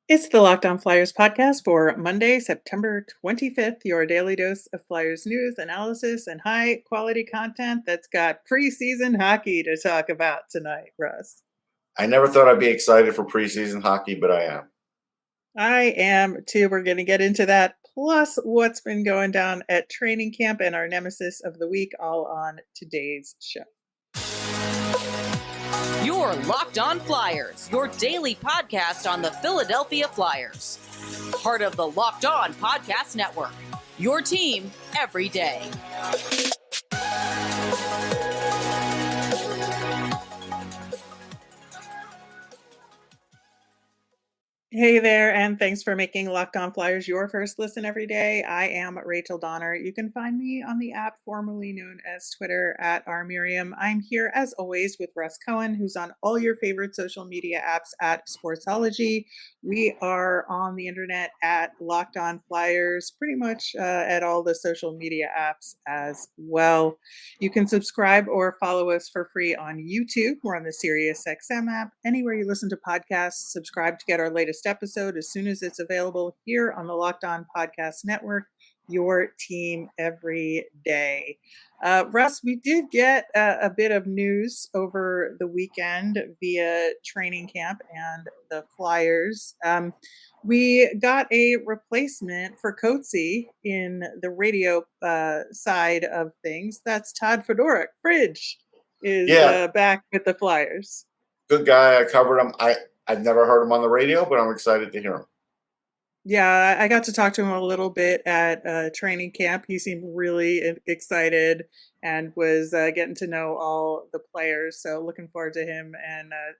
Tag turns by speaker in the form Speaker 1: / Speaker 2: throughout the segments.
Speaker 1: It's the Locked On Flyers podcast for Monday, September 25th, your daily dose of Flyers news, analysis, and high quality content that's got preseason hockey to talk about tonight, Russ.
Speaker 2: I never thought I'd be excited for preseason hockey, but I am.
Speaker 1: I am too. We're going to get into that, plus what's been going down at training camp and our nemesis of the week, all on today's show.
Speaker 3: Your Locked On Flyers, your daily podcast on the Philadelphia Flyers. Part of the Locked On Podcast Network, your team every day.
Speaker 1: Hey there, and thanks for making Locked On Flyers your first listen every day. I am Rachel Donner. You can find me on the app formerly known as Twitter at rmiriam. I'm here as always with Russ Cohen, who's on all your favorite social media apps at Sportsology. We are on the internet at Locked On Flyers, pretty much at all the social media apps as well. You can subscribe or follow us for free on YouTube. We're on the SiriusXM app. Anywhere you listen to podcasts, subscribe to get our latest episode as soon as it's available here on the Locked On Podcast Network, your team every day. Russ, we did get a bit of news over the weekend via training camp and the Flyers. We got a replacement for Coatsy in the radio side of things. That's Todd Fedoruk. Fridge is back with the Flyers.
Speaker 2: Good guy. I covered him. I've never heard him on the radio, but I'm excited to hear him.
Speaker 1: Yeah, I got to talk to him a little bit at training camp. He seemed really excited and was getting to know all the players. So looking forward to him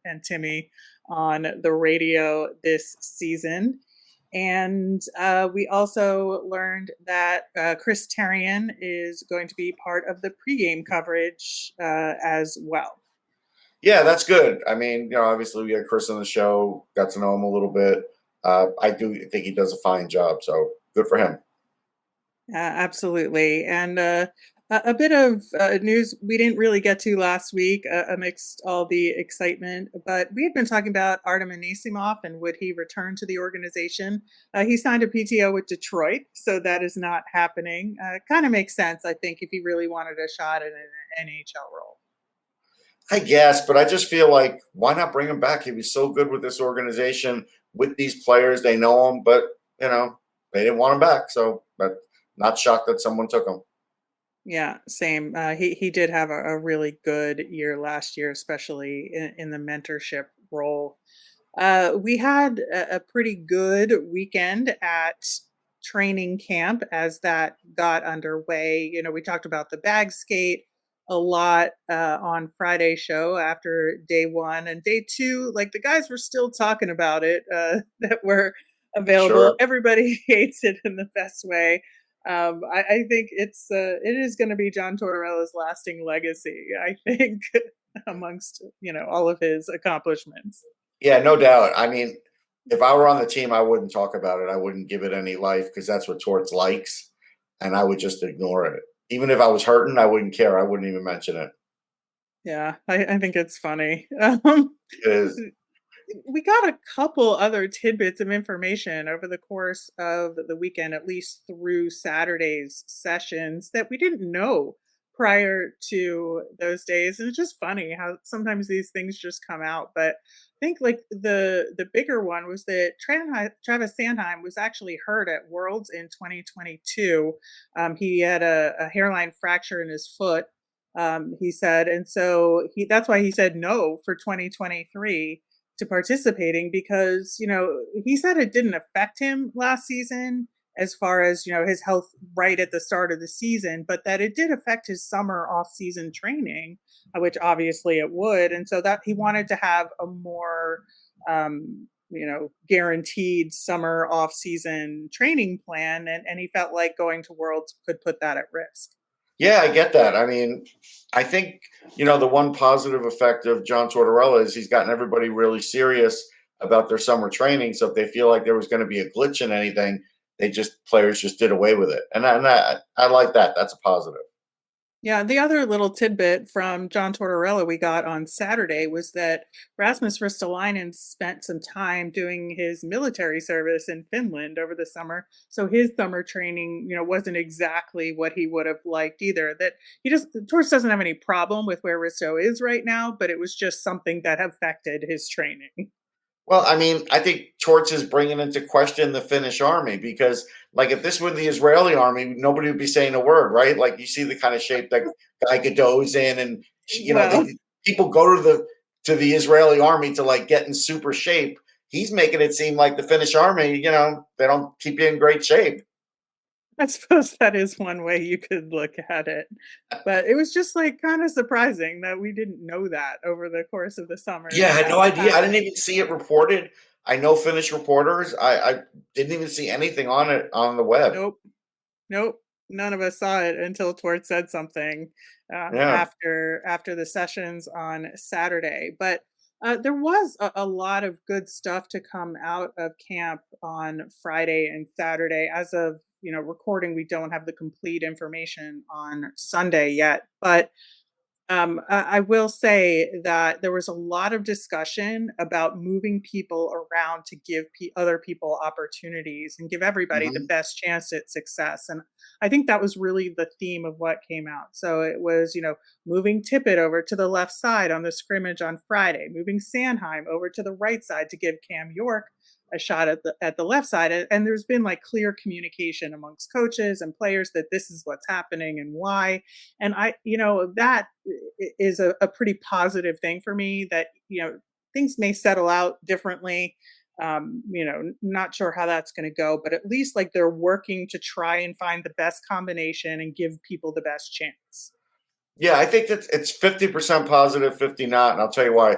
Speaker 1: and Timmy on the radio this season. And we also learned that Chris Therien is going to be part of the pregame coverage as well.
Speaker 2: Yeah, that's good. I mean, obviously we had Chris on the show, got to know him a little bit. I do think he does a fine job, so good for him.
Speaker 1: Absolutely. And a bit of news we didn't really get to last week amidst all the excitement, but we had been talking about Artem Anisimov and would he return to the organization. He signed a PTO with Detroit, so that is not happening. Kind of makes sense, I think, if he really wanted a shot at an NHL role.
Speaker 2: I guess, but I just feel like, why not bring him back? He was so good with this organization, with these players. They know him, but, they didn't want him back. So, but not shocked that someone took him.
Speaker 1: Yeah, same. He did have a really good year last year, especially in the mentorship role. We had a pretty good weekend at training camp as that got underway. We talked about the bag skate a lot on Friday's show after day one, and day two, like the guys were still talking about it that were available.
Speaker 2: Sure.
Speaker 1: Everybody hates it in the best way. I think it is going to be John Tortorella's lasting legacy, I think, amongst all of his accomplishments.
Speaker 2: Yeah, no doubt. I mean, if I were on the team, I wouldn't talk about it. I wouldn't give it any life because that's what Torts likes, and I would just ignore it. Even if I was hurting, I wouldn't care. I wouldn't even mention it.
Speaker 1: Yeah, I think it's funny.
Speaker 2: It is.
Speaker 1: We got a couple other tidbits of information over the course of the weekend, at least through Saturday's sessions, that we didn't know prior to those days. And it's just funny how sometimes these things just come out. But I think like the bigger one was that Travis Sanheim was actually hurt at Worlds in 2022. He had a hairline fracture in his foot, he said. And so that's why he said no for 2023 to participating, because he said it didn't affect him last season as far as his health right at the start of the season, but that it did affect his summer off-season training, which obviously it would. And so that he wanted to have a more guaranteed summer off-season training plan, and he felt like going to Worlds could put that at risk.
Speaker 2: Yeah, I get that. I mean, I think, the one positive effect of John Tortorella is he's gotten everybody really serious about their summer training. So if they feel like there was going to be a glitch in anything, players just did away with it. And I like that. That's a positive.
Speaker 1: Yeah, the other little tidbit from John Tortorella we got on Saturday was that Rasmus Ristolainen spent some time doing his military service in Finland over the summer. So his summer training, wasn't exactly what he would have liked either. That Torts doesn't have any problem with where Risto is right now, but it was just something that affected his training.
Speaker 2: Well, I mean, I think Torts is bringing into question the Finnish army because, like, if this were the Israeli army, nobody would be saying a word, right? Like, you see the kind of shape that Guy Godot's in, and
Speaker 1: Well,
Speaker 2: people go to the Israeli army to like get in super shape. He's making it seem like the Finnish army, they don't keep you in great shape.
Speaker 1: I suppose that is one way you could look at it. But it was just like kind of surprising that we didn't know that over the course of the summer
Speaker 2: Yeah, I
Speaker 1: that
Speaker 2: had
Speaker 1: that
Speaker 2: no
Speaker 1: was
Speaker 2: idea. I didn't
Speaker 1: happening.
Speaker 2: even see it reported. I know Finnish reporters. I didn't even see anything on it on the web.
Speaker 1: Nope. Nope. None of us saw it until Tort said something
Speaker 2: Yeah.
Speaker 1: after the sessions on Saturday. But there was a lot of good stuff to come out of camp on Friday and Saturday. As of recording, we don't have the complete information on Sunday yet, but I will say that there was a lot of discussion about moving people around to give other people opportunities and give everybody the
Speaker 2: Hmm.
Speaker 1: best chance at success. And I think that was really the theme of what came out. So it was, moving Tippett over to the left side on the scrimmage on Friday, moving Sanheim over to the right side to give Cam York a shot at the left side. And there's been like clear communication amongst coaches and players that this is what's happening and why. And that is a pretty positive thing for me that, things may settle out differently. Not sure how that's going to go, but at least like they're working to try and find the best combination and give people the best chance.
Speaker 2: Yeah, I think that it's 50% positive, 50 not, and I'll tell you why.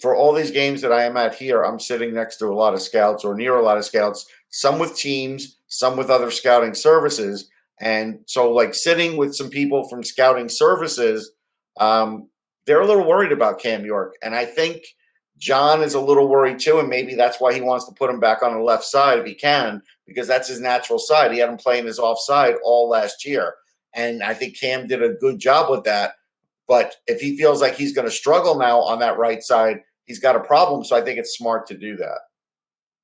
Speaker 2: For all these games that I am at here, I'm sitting next to a lot of scouts or near a lot of scouts, some with teams, some with other scouting services. And so, like, sitting with some people from scouting services, they're a little worried about Cam York. And I think John is a little worried too. And maybe that's why he wants to put him back on the left side if he can, because that's his natural side. He had him playing his offside all last year. And I think Cam did a good job with that. But if he feels like he's going to struggle now on that right side, he's got a problem. So I think it's smart to do that.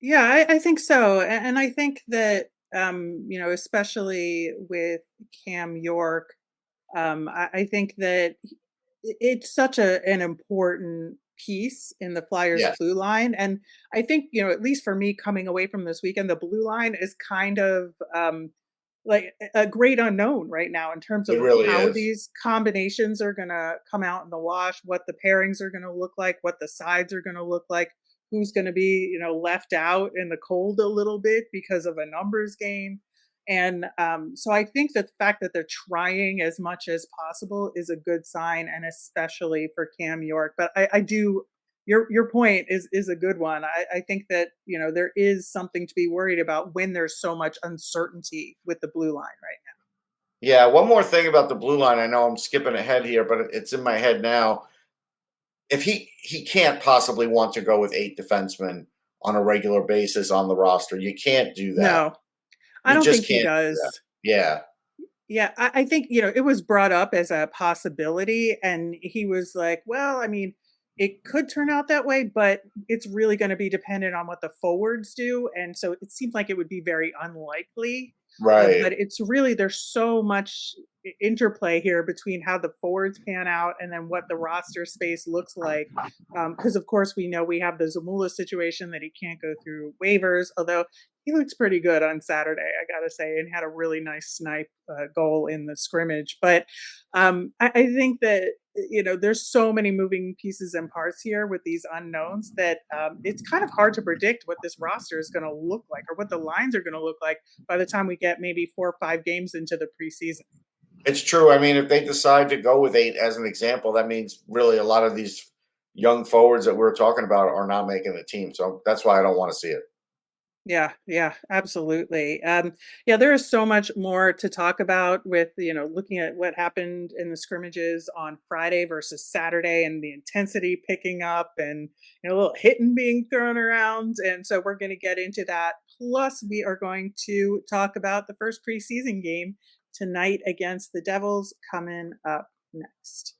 Speaker 1: Yeah, I think so. And I think that, especially with Cam York, I think that it's such an important piece in the Flyers
Speaker 2: Yes,
Speaker 1: blue line. And I think, at least for me coming away from this weekend, the blue line is kind of like a great unknown right now in terms
Speaker 2: it
Speaker 1: of
Speaker 2: really
Speaker 1: how
Speaker 2: is.
Speaker 1: these combinations are going to come out in the wash, what the pairings are going to look like, what the sides are going to look like, who's going to be, left out in the cold a little bit because of a numbers game. And so I think that the fact that they're trying as much as possible is a good sign, and especially for Cam York. But I do your point is a good one. I think that there is something to be worried about when there's so much uncertainty with the blue line right now.
Speaker 2: Yeah, one more thing about the blue line. I know I'm skipping ahead here, but it's in my head now. If he can't possibly want to go with 8 defensemen on a regular basis on the roster. You can't do that.
Speaker 1: No, I
Speaker 2: You
Speaker 1: don't
Speaker 2: just
Speaker 1: think he
Speaker 2: can't do that.
Speaker 1: does.
Speaker 2: Yeah.
Speaker 1: Yeah, I think, it was brought up as a possibility, and he was like, well, I mean, it could turn out that way, but it's really going to be dependent on what the forwards do. And so it seems like it would be very unlikely. But
Speaker 2: Right.
Speaker 1: it's really, there's so much interplay here between how the forwards pan out and then what the roster space looks like. Because, of course, we know we have the Zamula situation that he can't go through waivers, although he looks pretty good on Saturday, I gotta say, and had a really nice snipe goal in the scrimmage. But I think that there's so many moving pieces and parts here with these unknowns that it's kind of hard to predict what this roster is going to look like or what the lines are going to look like by the time we get maybe 4 or 5 games into the preseason.
Speaker 2: It's true. I mean, if they decide to go with 8 as an example, that means really a lot of these young forwards that we're talking about are not making the team. So that's why I don't want to see it.
Speaker 1: Yeah, yeah, absolutely. Yeah, there is so much more to talk about with, looking at what happened in the scrimmages on Friday versus Saturday and the intensity picking up and, a little hitting being thrown around. And so we're going to get into that. Plus, we are going to talk about the first preseason game tonight against the Devils coming up next.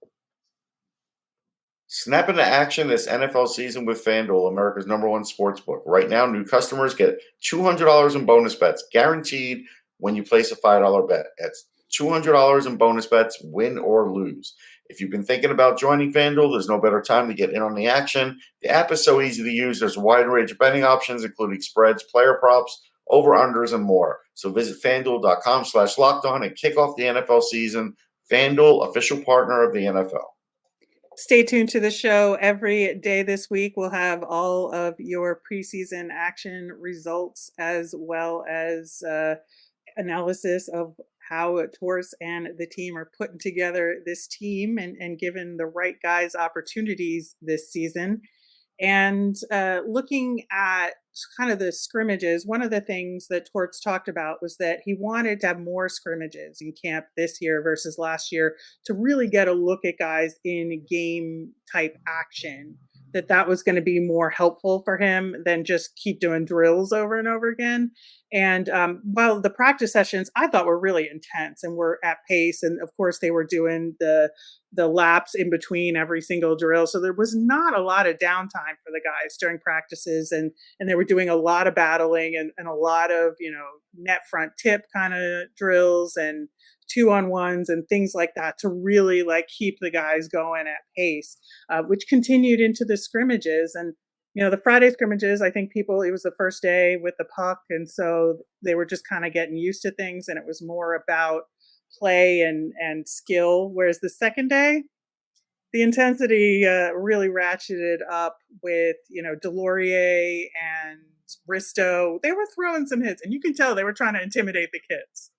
Speaker 2: Snap into action this NFL season with FanDuel, America's #1 sportsbook. Right now, new customers get $200 in bonus bets guaranteed when you place a $5 bet. That's $200 in bonus bets, win or lose. If you've been thinking about joining FanDuel, there's no better time to get in on the action. The app is so easy to use. There's a wide range of betting options, including spreads, player props, over-unders, and more. So visit FanDuel.com/lockedon and kick off the NFL season. FanDuel, official partner of the NFL.
Speaker 1: Stay tuned to the show every day this week. We'll have all of your preseason action results as well as analysis of how Torts and the team are putting together this team and giving the right guys opportunities this season. And looking at kind of the scrimmages, one of the things that Torts talked about was that he wanted to have more scrimmages in camp this year versus last year to really get a look at guys in game type action, that was going to be more helpful for him than just keep doing drills over and over again. And while the practice sessions I thought were really intense and were at pace, and of course they were doing the laps in between every single drill, so there was not a lot of downtime for the guys during practices, and they were doing a lot of battling and a lot of net front tip kind of drills and 2-on-1s and things like that to really keep the guys going at pace, which continued into the scrimmages. And the Friday scrimmages, I think it was the first day with the puck, and so they were just kind of getting used to things, and it was more about play and skill. Whereas the second day, the intensity really ratcheted up with Delorier and Risto. They were throwing some hits, and you can tell they were trying to intimidate the kids.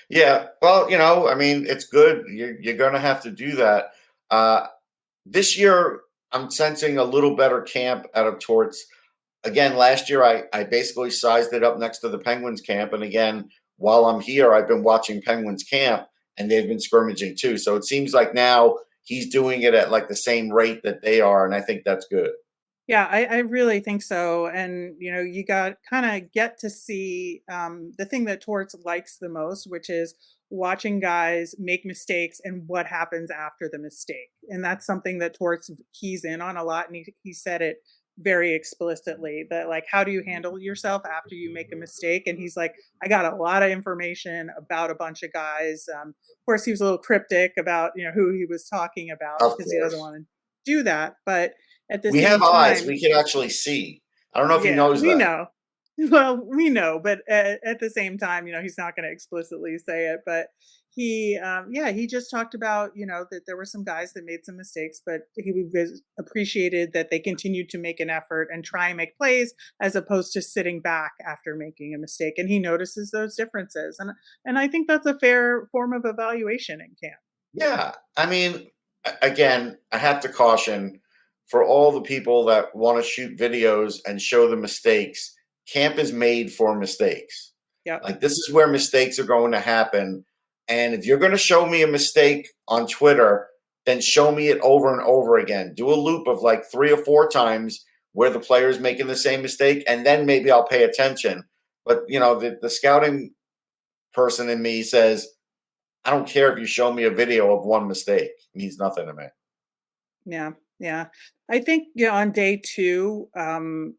Speaker 2: Yeah, well, it's good. You're going to have to do that. This year, I'm sensing a little better camp out of Torts. Again, last year, I basically sized it up next to the Penguins camp. And again, while I'm here, I've been watching Penguins camp, and they've been scrimmaging too. So it seems like now he's doing it at the same rate that they are, and I think that's good.
Speaker 1: Yeah, I really think so. And, you got kind of get to see the thing that Torts likes the most, which is watching guys make mistakes and what happens after the mistake. And that's something that Torts keys in on a lot. And he said it very explicitly, that how do you handle yourself after you make a mistake? And he's like, I got a lot of information about a bunch of guys. Of course, he was a little cryptic about, who he was talking about, because he doesn't want to do that. But at the
Speaker 2: we
Speaker 1: same
Speaker 2: have
Speaker 1: time,
Speaker 2: eyes. We can actually see. I don't know if he knows that.
Speaker 1: We know. Well, we know, but at the same time, he's not going to explicitly say it. But he just talked about, that there were some guys that made some mistakes, but he appreciated that they continued to make an effort and try and make plays as opposed to sitting back after making a mistake. And he notices those differences. And I think that's a fair form of evaluation in camp.
Speaker 2: Yeah. I mean, again, I have to caution for all the people that want to shoot videos and show the mistakes. Camp is made for mistakes.
Speaker 1: Yeah.
Speaker 2: This is where mistakes are going to happen. And if you're going to show me a mistake on Twitter, then show me it over and over again. Do a loop of 3 or 4 times where the player is making the same mistake, and then maybe I'll pay attention. But, the scouting person in me says, I don't care if you show me a video of one mistake. It means nothing to me.
Speaker 1: Yeah. Yeah. I think, on day 2,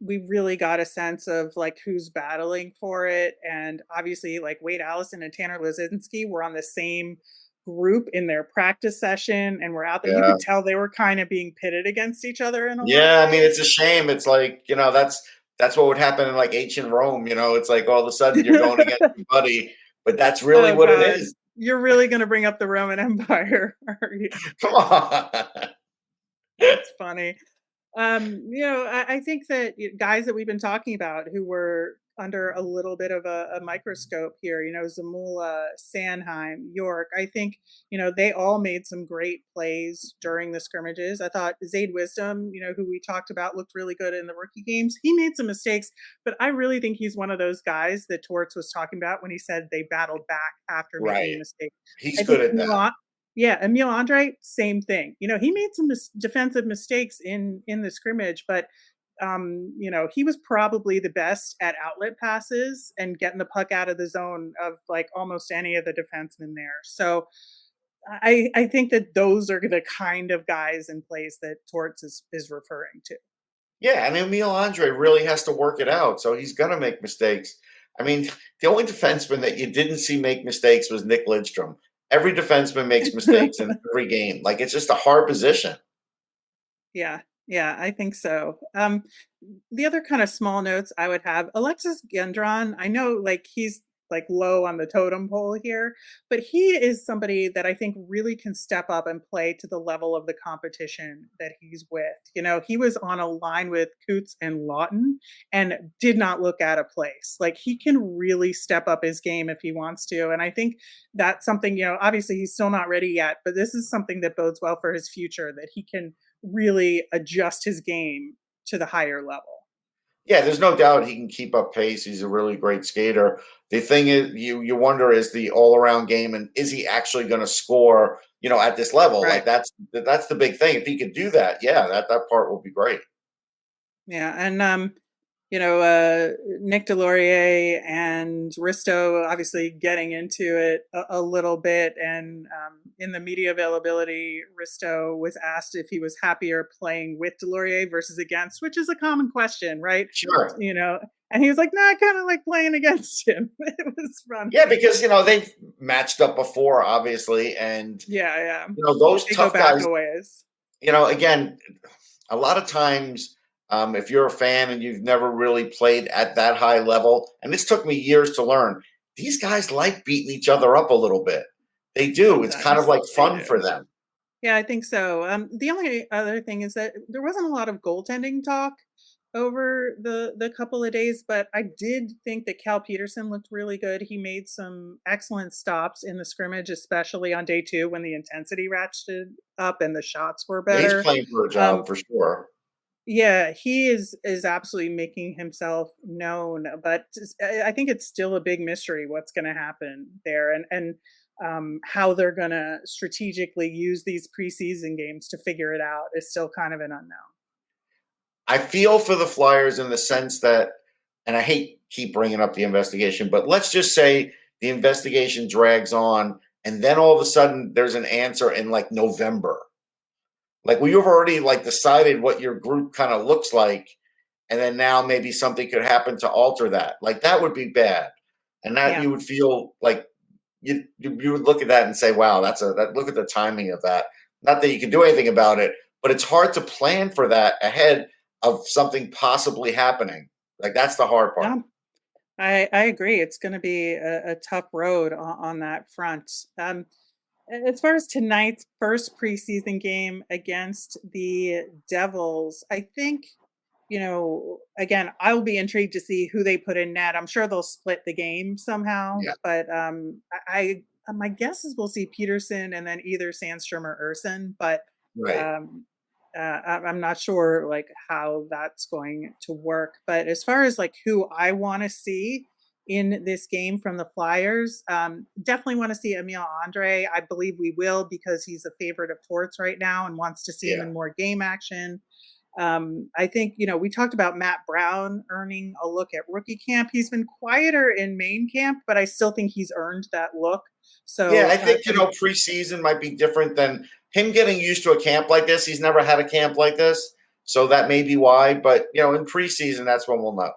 Speaker 1: we really got a sense of who's battling for it. And obviously Wade Allison and Tanner Lazinski were on the same group in their practice session and were out there.
Speaker 2: Yeah.
Speaker 1: You could tell they were kind of being pitted against each other in a
Speaker 2: Yeah.
Speaker 1: way.
Speaker 2: I mean, it's a shame. It's that's what would happen in ancient Rome. It's all of a sudden you're going against your buddy, but that's really what
Speaker 1: God.
Speaker 2: it is.
Speaker 1: You're really going to bring up the Roman Empire, are you?
Speaker 2: Come on.
Speaker 1: That's funny. I think that guys that we've been talking about who were under a little bit of a microscope here, Zamula, Sanheim, York, I think, they all made some great plays during the scrimmages. I thought Zayde Wisdom, who we talked about, looked really good in the rookie games. He made some mistakes, but I really think he's one of those guys that Torts was talking about when he said they battled back after making a mistake.
Speaker 2: He's good at that.
Speaker 1: Yeah, Emil Andrae, same thing. He made some defensive mistakes in the scrimmage, but he was probably the best at outlet passes and getting the puck out of the zone of like almost any of the defensemen there. So I think that those are the kind of guys in place that Torts is referring to.
Speaker 2: Yeah, and Emil Andrae really has to work it out, so he's gonna make mistakes. I mean, the only defenseman that you didn't see make mistakes was Nick Lidstrom. Every defenseman makes mistakes in every game. Like, it's just a hard position.
Speaker 1: Yeah, yeah, I think so. The other kind of small notes I would have, Alexis Gendron, I know like he's like low on the totem pole here, but he is somebody that I think really can step up and play to the level of the competition that he's with. He was on a line with Coots and Lawton and did not look out of place. Like he can really step up his game if he wants to. And I think that's something, obviously he's still not ready yet, but this is something that bodes well for his future, that he can really adjust his game to the higher level.
Speaker 2: Yeah, there's no doubt he can keep up pace. He's a really great skater. The thing is, you wonder is the all around game, and is he actually going to score? At this level,
Speaker 1: Right.
Speaker 2: like that's the big thing. If he could do that, yeah, that part will be great.
Speaker 1: Yeah, and Nick Delorier and Risto obviously getting into it a little bit. And in the media availability, Risto was asked if he was happier playing with Delorier versus against, which is a common question, right?
Speaker 2: Sure.
Speaker 1: And he was like, "Nah, I kind of like playing against him." It was fun.
Speaker 2: Yeah, because they've matched up before, obviously, and
Speaker 1: Yeah.
Speaker 2: those
Speaker 1: They
Speaker 2: tough
Speaker 1: go back
Speaker 2: guys.
Speaker 1: a ways.
Speaker 2: Again, a lot of times. If you're a fan and you've never really played at that high level, and this took me years to learn, these guys like beating each other up a little bit. They do. It's kind of
Speaker 1: Sometimes
Speaker 2: like
Speaker 1: they
Speaker 2: fun
Speaker 1: do.
Speaker 2: for them.
Speaker 1: Yeah, I think so. The only other thing is that there wasn't a lot of goaltending talk over the couple of days, but I did think that Cal Peterson looked really good. He made some excellent stops in the scrimmage, especially on day 2 when the intensity ratcheted up and the shots were
Speaker 2: Yeah, he's
Speaker 1: better.
Speaker 2: playing for a job for sure.
Speaker 1: Yeah, he is absolutely making himself known, but I think it's still a big mystery what's going to happen there, and how they're going to strategically use these preseason games to figure it out is still kind of an unknown.
Speaker 2: I feel for the Flyers in the sense that, and I hate keep bringing up the investigation, but let's just say the investigation drags on, and then all of a sudden there's an answer in like November. Like, well, you've already like decided what your group kind of looks like, and then now maybe something could happen to alter that. Like, that would be bad, and that
Speaker 1: Yeah.
Speaker 2: you would feel like you would look at that and say, "Wow, look at the timing of that." Not that you can do anything about it, but it's hard to plan for that ahead of something possibly happening. Like, that's the hard part.
Speaker 1: Yeah, I agree. It's going to be a tough road on that front. As far as tonight's first preseason game against the Devils, I think, again, I'll be intrigued to see who they put in net. I'm sure they'll split the game somehow,
Speaker 2: Yeah.
Speaker 1: but my guess is we'll see Peterson and then either Sandstrom or Urson, but
Speaker 2: Right.
Speaker 1: I'm not sure like how that's going to work. But as far as like who I want to see in this game from the Flyers, definitely want to see Emil Andrae. I believe we will because he's a favorite of Torts right now and wants to see him
Speaker 2: Yeah.
Speaker 1: in more game action. I think, we talked about Matt Brown earning a look at rookie camp. He's been quieter in main camp, but I still think he's earned that look. So
Speaker 2: Yeah, I think preseason might be different than him getting used to a camp like this. He's never had a camp like this, so that may be why. But in preseason, that's when we'll know.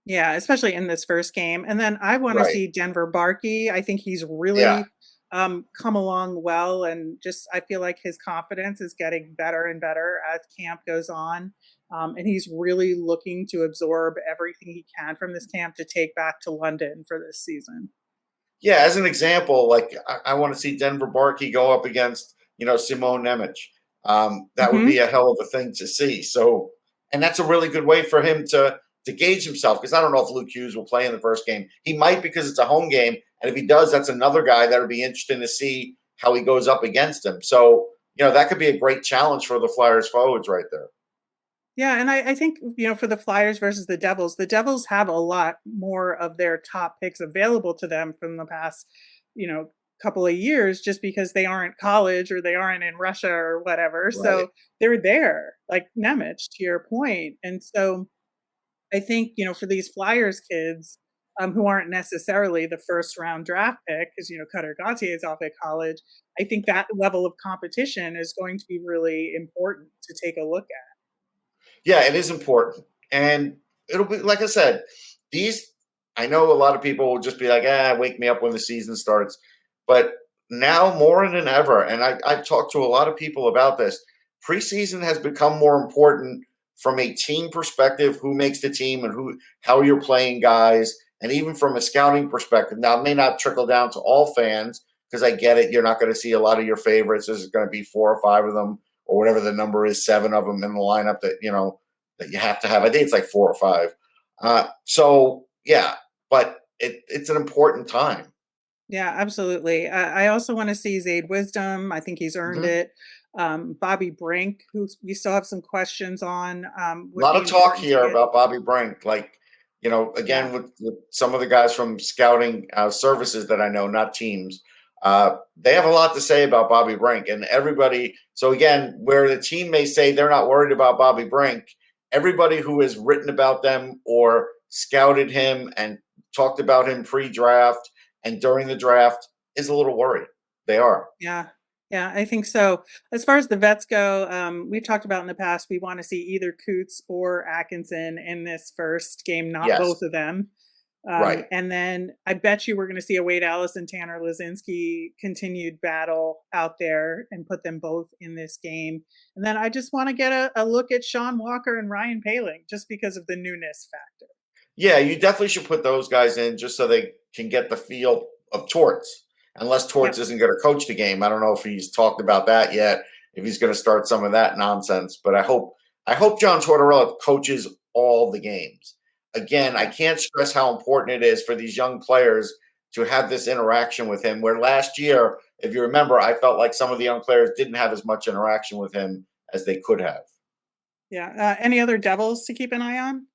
Speaker 1: yeah, especially in this first game. And then I want to
Speaker 2: Right.
Speaker 1: see Denver Barkey. I think he's really
Speaker 2: Yeah.
Speaker 1: come along well, and just I feel like his confidence is getting better and better as camp goes on. And he's really looking to absorb everything he can from this camp to take back to London for this season.
Speaker 2: Yeah, as an example, like I want to see Denver Barkey go up against Simone Nemec. That would be a hell of a thing to see. So, and that's a really good way for him to gauge himself, because I don't know if Luke Hughes will play in the first game. He might, because it's a home game, and if he does, that's another guy that would be interesting to see how he goes up against him. So, that could be a great challenge for the Flyers forwards right there.
Speaker 1: Yeah, and I think, for the Flyers versus the Devils have a lot more of their top picks available to them from the past, couple of years just because they aren't college or they aren't in Russia or whatever.
Speaker 2: Right.
Speaker 1: So they're there, like Nemec, to your point. And so I think, for these Flyers kids, who aren't necessarily the first round draft pick, because, Cutter Gauthier is off at college, I think that level of competition is going to be really important to take a look at.
Speaker 2: Yeah, it is important. And it'll be, like I said, I know a lot of people will just be like, wake me up when the season starts. But now more than ever, and I've talked to a lot of people about this, preseason has become more important from a team perspective, who makes the team and how you're playing guys, and even from a scouting perspective. Now, it may not trickle down to all fans because I get it. You're not going to see a lot of your favorites. There's going to be 4 or 5 of them or whatever the number is, 7 of them in the lineup that you have to have. I think it's like 4 or 5. So, yeah, but it's an important time.
Speaker 1: Yeah, absolutely. I also want to see Zayde Wisdom. I think he's earned it. Bobby Brink, who we still have some questions on.
Speaker 2: A lot of talk here about Bobby Brink. Like, again, with some of the guys from scouting services that I know, not teams, they have a lot to say about Bobby Brink. And everybody, so again, where the team may say they're not worried about Bobby Brink, everybody who has written about them or scouted him and talked about him pre-draft and during the draft is a little worried. They are.
Speaker 1: Yeah, I think so. As far as the vets go, we've talked about in the past, we want to see either Coots or Atkinson in this first game, not both of them.
Speaker 2: Right.
Speaker 1: And then I bet you we're going to see a Wade Allison, Tanner Lazinski continued battle out there and put them both in this game. And then I just want to get a look at Sean Walker and Ryan Poehling just because of the newness factor.
Speaker 2: Yeah, you definitely should put those guys in just so they can get the feel of Torts. Unless Torts isn't going to coach the game. I don't know if he's talked about that yet, if he's going to start some of that nonsense. But I hope John Tortorella coaches all the games. Again, I can't stress how important it is for these young players to have this interaction with him, where last year, if you remember, I felt like some of the young players didn't have as much interaction with him as they could have.
Speaker 1: Yeah. Any other Devils to keep an eye on?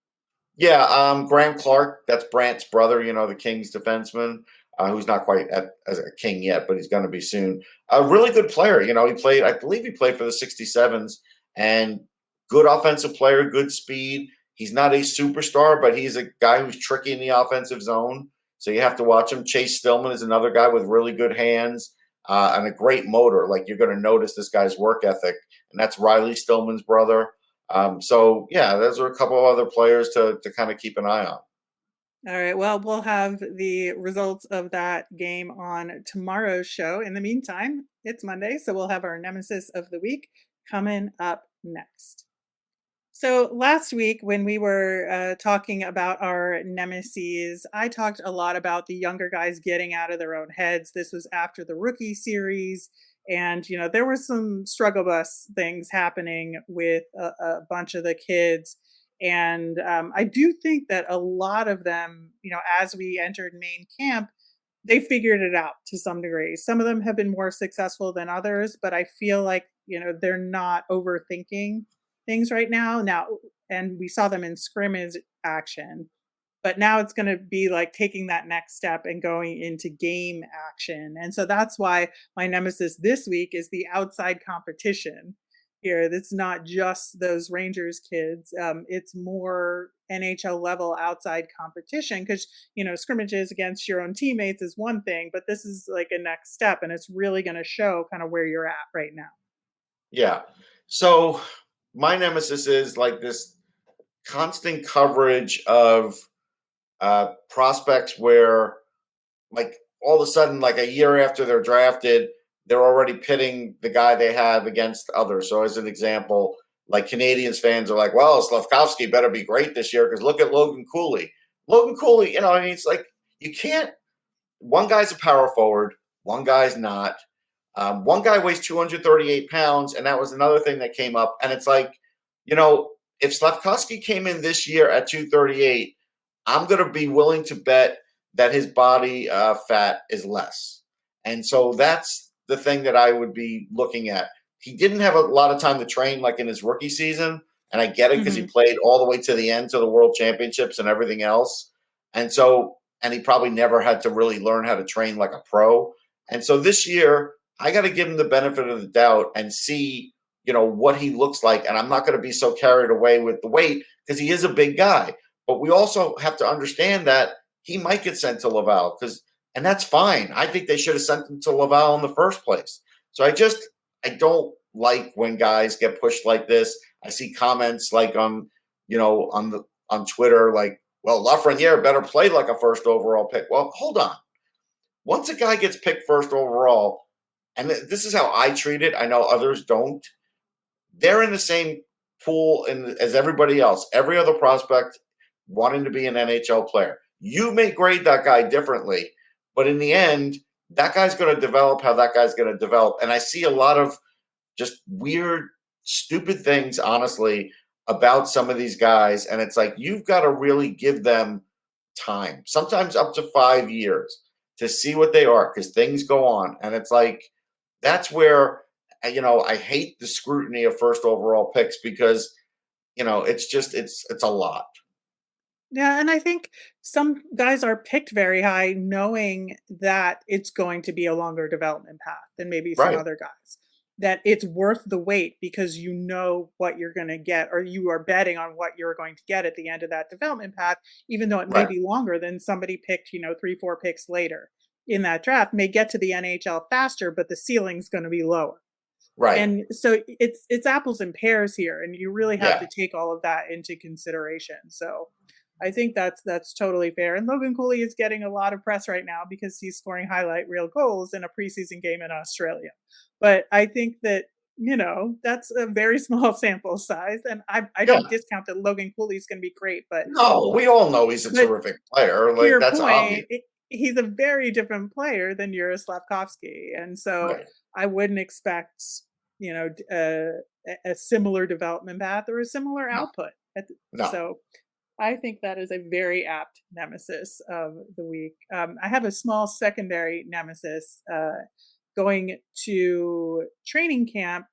Speaker 2: Yeah, Graham Clark, that's Brant's brother, the Kings defenseman, who's not quite as a King yet, but he's going to be soon. A really good player. I believe he played for the 67s, and good offensive player, good speed. He's not a superstar, but he's a guy who's tricky in the offensive zone, so you have to watch him. Chase Stillman is another guy with really good hands and a great motor. Like, you're going to notice this guy's work ethic, and that's Riley Stillman's brother. So, yeah, those are a couple of other players to kind of keep an eye on.
Speaker 1: All right. Well, we'll have the results of that game on tomorrow's show. In the meantime, it's Monday, so we'll have our Nemesis of the week coming up next. So last week when we were talking about our nemesis, I talked a lot about the younger guys getting out of their own heads. This was after the rookie series. And, there were some struggle bus things happening with a bunch of the kids. And I do think that a lot of them, as we entered main camp, they figured it out to some degree. Some of them have been more successful than others, but I feel like, they're not overthinking things right now. And we saw them in scrimmage action, but now it's going to be like taking that next step and going into game action. And so that's why my nemesis this week is the outside competition here. It's not just those Rangers kids. It's more NHL level outside competition because, scrimmages against your own teammates is one thing, but this is like a next step, and it's really going to show kind of where you're at right now.
Speaker 2: Yeah. So my nemesis is like this constant coverage of prospects where, like, all of a sudden, like a year after they're drafted, they're already pitting the guy they have against others. So as an example, like, Canadians fans are like, well, Slafkovsky better be great this year because look at Logan Cooley. Logan Cooley, it's like, you can't – one guy's a power forward, one guy's not. One guy weighs 238 pounds, and that was another thing that came up. And it's like, if Slafkovsky came in this year at 238, I'm going to be willing to bet that his body fat is less. And so that's the thing that I would be looking at. He didn't have a lot of time to train like in his rookie season, and I get it because he played all the way to the end to the World Championships and everything else. And so, and he probably never had to really learn how to train like a pro. And so this year, I got to give him the benefit of the doubt and see, what he looks like. And I'm not going to be so carried away with the weight because he is a big guy. But we also have to understand that he might get sent to Laval and that's fine. I think they should have sent him to Laval in the first place. So I don't like when guys get pushed like this. I see comments like on Twitter, like, well, Lafreniere better play like a first overall pick. Well, hold on. Once a guy gets picked first overall, and this is how I treat it, I know others don't, they're in the same pool as everybody else, every other prospect wanting to be an NHL player. You may grade that guy differently, but in the end, that guy's going to develop how that guy's going to develop. And I see a lot of just weird, stupid things, honestly, about some of these guys. And it's like, you've got to really give them time, sometimes up to 5 years, to see what they are, because things go on. And it's like, that's where, I hate the scrutiny of first overall picks because, it's a lot.
Speaker 1: Yeah, and I think some guys are picked very high knowing that it's going to be a longer development path than maybe some
Speaker 2: Right.
Speaker 1: other guys. That it's worth the wait because you know what you're going to get, or you are betting on what you're going to get at the end of that development path, even though it may
Speaker 2: Right.
Speaker 1: be longer than somebody picked, 3, 4 picks later in that draft, may get to the NHL faster, but the ceiling's going to be lower.
Speaker 2: Right.
Speaker 1: And so it's apples and pears here, and you really have
Speaker 2: Yeah.
Speaker 1: to take all of that into consideration. So I think that's totally fair. And Logan Cooley is getting a lot of press right now because he's scoring highlight reel goals in a preseason game in Australia. But I think that, that's a very small sample size. And I don't
Speaker 2: Yeah.
Speaker 1: discount that Logan Cooley is going to be great. But
Speaker 2: No, we all know he's a
Speaker 1: But
Speaker 2: terrific player.
Speaker 1: to
Speaker 2: Like,
Speaker 1: your
Speaker 2: that's obvious.
Speaker 1: point, he's a very different player than Yuri Slavkovsky. And so
Speaker 2: Right.
Speaker 1: I wouldn't expect, a similar development path or a similar
Speaker 2: No.
Speaker 1: output.
Speaker 2: No.
Speaker 1: So I think that is a very apt nemesis of the week. I have a small secondary nemesis going to training camp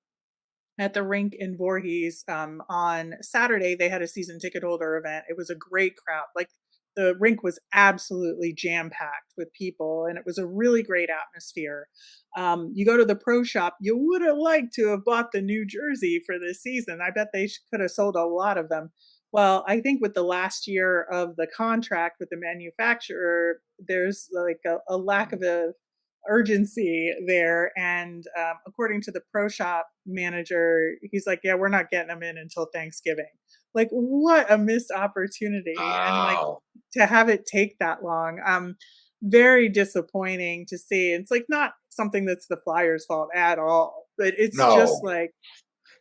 Speaker 1: at the rink in Voorhees on Saturday. They had a season ticket holder event. It was a great crowd. Like, the rink was absolutely jam packed with people, and it was a really great atmosphere. You go to the pro shop, you would have liked to have bought the new jersey for this season. I bet they could have sold a lot of them. Well, I think with the last year of the contract with the manufacturer, there's like a lack of urgency there. And according to the pro shop manager, he's like, yeah, we're not getting them in until Thanksgiving. Like, what a missed opportunity. And like,
Speaker 2: Wow.
Speaker 1: to have it take that long, very disappointing to see. It's like not something that's the Flyers' fault at all, but it's just
Speaker 2: No.
Speaker 1: like,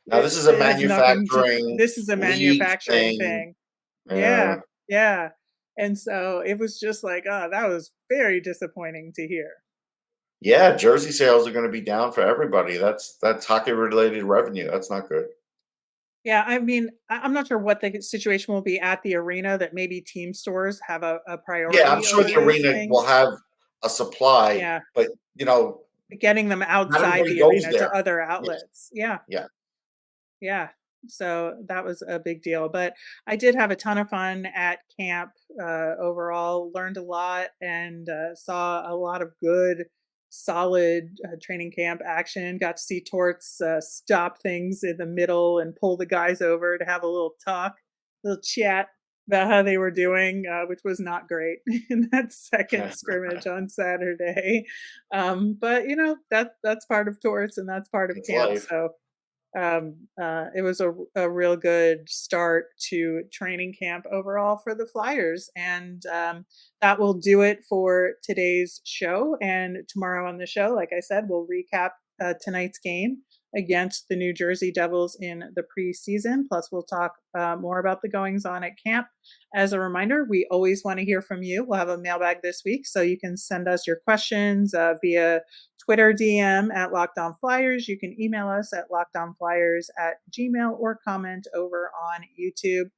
Speaker 2: Now, this is a
Speaker 1: it has nothing to,
Speaker 2: manufacturing
Speaker 1: this is a
Speaker 2: league
Speaker 1: manufacturing
Speaker 2: thing.
Speaker 1: thing. Yeah, yeah. And so it was just like, oh, that was very disappointing to hear.
Speaker 2: Yeah, jersey sales are going to be down for everybody. That's hockey-related revenue. That's not good.
Speaker 1: Yeah, I mean, I'm not sure what the situation will be at the arena, that maybe team stores have a priority
Speaker 2: Yeah, I'm sure
Speaker 1: over
Speaker 2: the
Speaker 1: those
Speaker 2: arena will
Speaker 1: things.
Speaker 2: have a supply,
Speaker 1: Yeah,
Speaker 2: but,
Speaker 1: getting them
Speaker 2: not
Speaker 1: outside
Speaker 2: everybody
Speaker 1: the
Speaker 2: goes
Speaker 1: arena to
Speaker 2: there.
Speaker 1: other
Speaker 2: Yes.
Speaker 1: outlets. Yeah,
Speaker 2: Yeah.
Speaker 1: yeah. So that was a big deal. But I did have a ton of fun at camp overall, learned a lot, and saw a lot of good, solid training camp action. Got to see Torts stop things in the middle and pull the guys over to have a little talk, little chat about how they were doing, which was not great in that second scrimmage on Saturday. But that's part of Torts and that's part of
Speaker 2: It's
Speaker 1: camp.
Speaker 2: life.
Speaker 1: So it was a real good start to training camp overall for the Flyers. And that will do it for today's show. And tomorrow on the show, like I said, we'll recap tonight's game against the New Jersey Devils in the preseason. Plus, we'll talk more about the goings on at camp. As a reminder, we always want to hear from you. We'll have a mailbag this week, so you can send us your questions via Twitter DM at Locked On Flyers. You can email us at lockedonflyers@gmail.com or comment over on YouTube.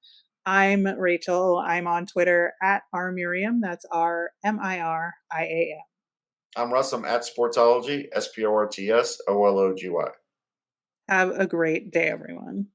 Speaker 1: I'm Rachel. I'm on Twitter at rmiriam. That's RMIRIAM.
Speaker 2: I'm Russ. I'm at Sportsology, SPORTSOLOGY.
Speaker 1: Have a great day, everyone.